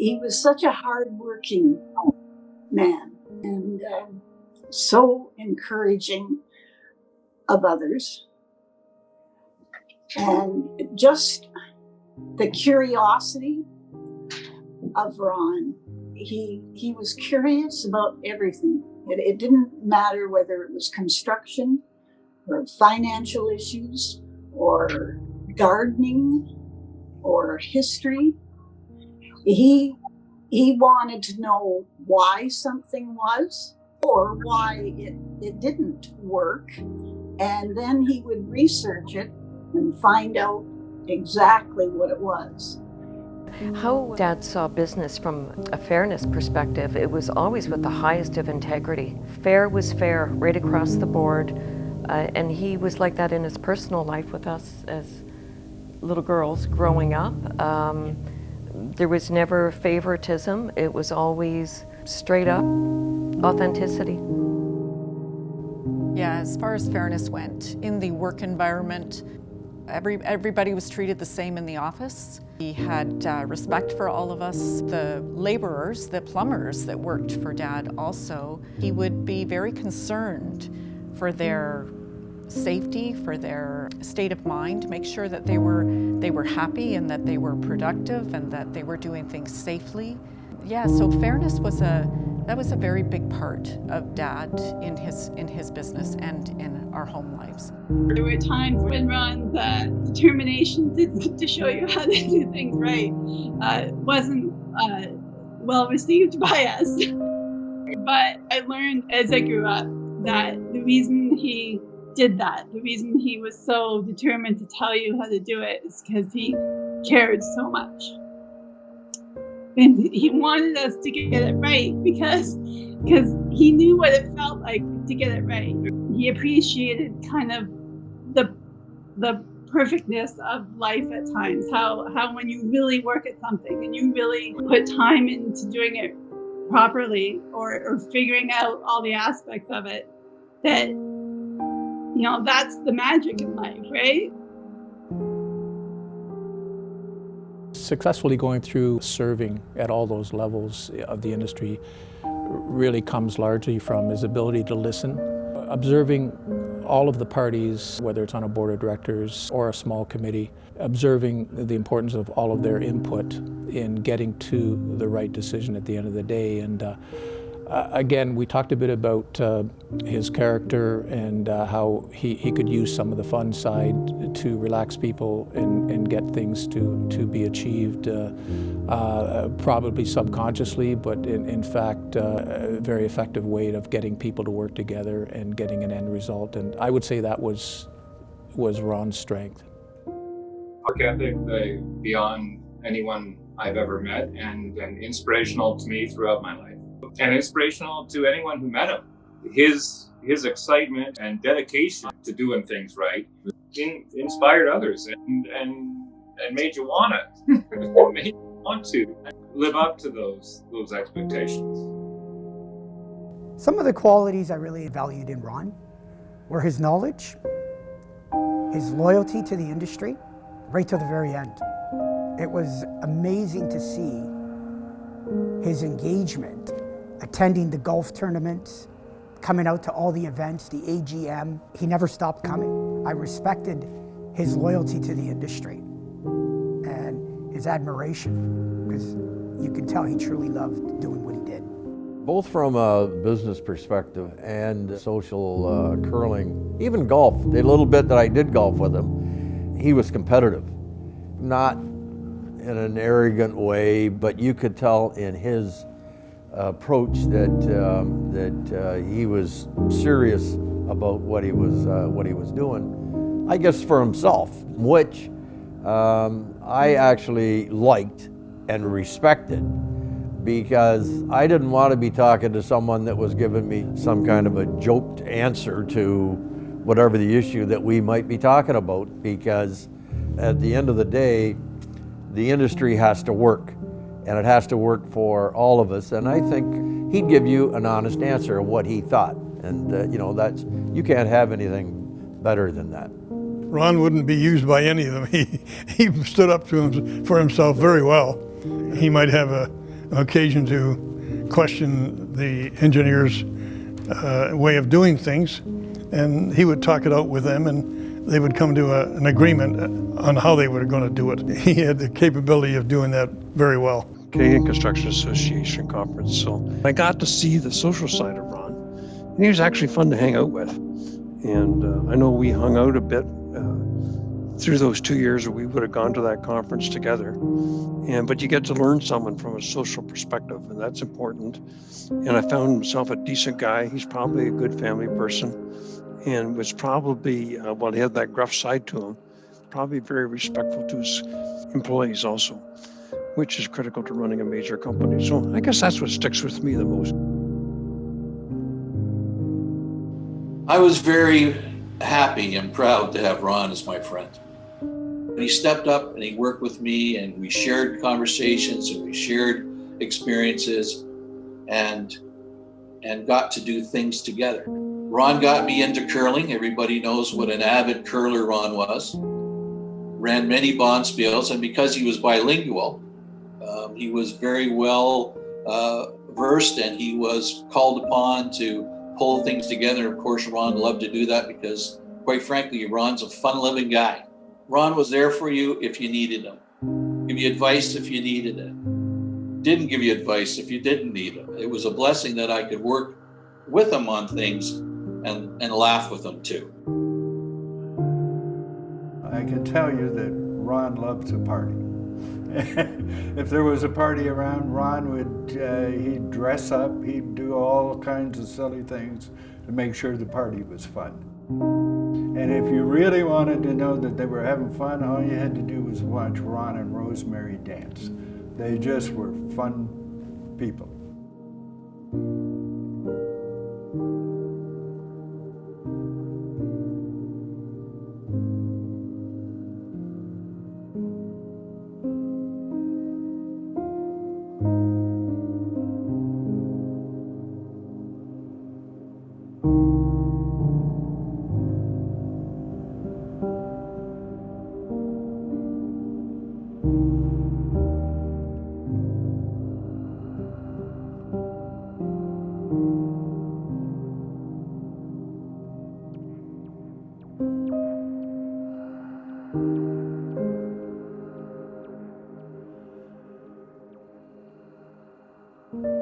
he was such a hardworking man and so encouraging of others. And just the curiosity of Ron. He was curious about everything. It didn't matter whether it was construction or financial issues or gardening or history. He wanted to know why something was or why it didn't work. And then he would research it and find out exactly what it was. How Dad saw business from a fairness perspective, it was always with the highest of integrity. Fair was fair right across the board, and he was like that in his personal life with us as little girls growing up. There was never favoritism. It was always straight up authenticity. Yeah, as far as fairness went, in the work environment, everybody was treated the same in the office. He had respect for all of us. The laborers, the plumbers that worked for Dad also, he would be very concerned for their safety, for their state of mind, make sure that they were happy and that they were productive and that they were doing things safely. Yeah, so fairness was a very big part of Dad in his business and in our home lives. There were times when Ron's determination to show you how to do things right wasn't well received by us. But I learned as I grew up that the reason he did that, the reason he was so determined to tell you how to do it, is because he cared so much. And he wanted us to get it right because he knew what it felt like to get it right. He appreciated kind of the perfectness of life at times, how when you really work at something and you really put time into doing it properly or figuring out all the aspects of it, that, you know, that's the magic in life, right? Successfully going through serving at all those levels of the industry really comes largely from his ability to listen, observing all of the parties, whether it's on a board of directors or a small committee, observing the importance of all of their input in getting to the right decision at the end of the day. And again, we talked a bit about his character and how he could use some of the fun side to relax people and get things to be achieved, probably subconsciously, but in fact, a very effective way of getting people to work together and getting an end result. And I would say that was Ron's strength. Work ethic beyond anyone I've ever met, and inspirational to me throughout my life. And inspirational to anyone who met him. His excitement and dedication to doing things right inspired others and made you want to live up to those expectations. Some of the qualities I really valued in Ron were his knowledge, his loyalty to the industry, right to the very end. It was amazing to see his engagement, attending the golf tournaments, coming out to all the events, the AGM. He never stopped coming. I respected his loyalty to the industry and his admiration, because you could tell he truly loved doing what he did. Both from a business perspective and social curling, even golf, the little bit that I did golf with him, he was competitive. Not in an arrogant way, but you could tell in his approach that he was serious about what he was doing, I guess for himself, which I actually liked and respected, because I didn't want to be talking to someone that was giving me some kind of a joked answer to whatever the issue that we might be talking about, because at the end of the day, the industry has to work. And it has to work for all of us. And I think he'd give you an honest answer of what he thought. And you can't have anything better than that. Ron wouldn't be used by any of them. He stood up to him for himself very well. He might have occasion to question the engineer's way of doing things, and he would talk it out with them, and they would come to an agreement on how they were going to do it. He had the capability of doing that very well. Canadian Construction Association conference, so I got to see the social side of Ron, and he was actually fun to hang out with. And I know we hung out a bit through those 2 years, or we would have gone to that conference together. But you get to learn someone from a social perspective, and that's important. And I found himself a decent guy. He's probably a good family person, and was probably, while he had that gruff side to him, probably very respectful to his employees also, which is critical to running a major company. So I guess that's what sticks with me the most. I was very happy and proud to have Ron as my friend. He stepped up and he worked with me, and we shared conversations and we shared experiences and got to do things together. Ron got me into curling. Everybody knows what an avid curler Ron was. Ran many bonspiels, and because he was bilingual, he was very well versed, and he was called upon to pull things together. Of course, Ron loved to do that because, quite frankly, Ron's a fun-living guy. Ron was there for you if you needed him. Give you advice if you needed it. Didn't give you advice if you didn't need it. It was a blessing that I could work with him on things and laugh with him too. I can tell you that Ron loved to party. If there was a party around, Ron would, he'd dress up, he'd do all kinds of silly things to make sure the party was fun. And if you really wanted to know that they were having fun, all you had to do was watch Ron and Rosemary dance. They just were fun people. you.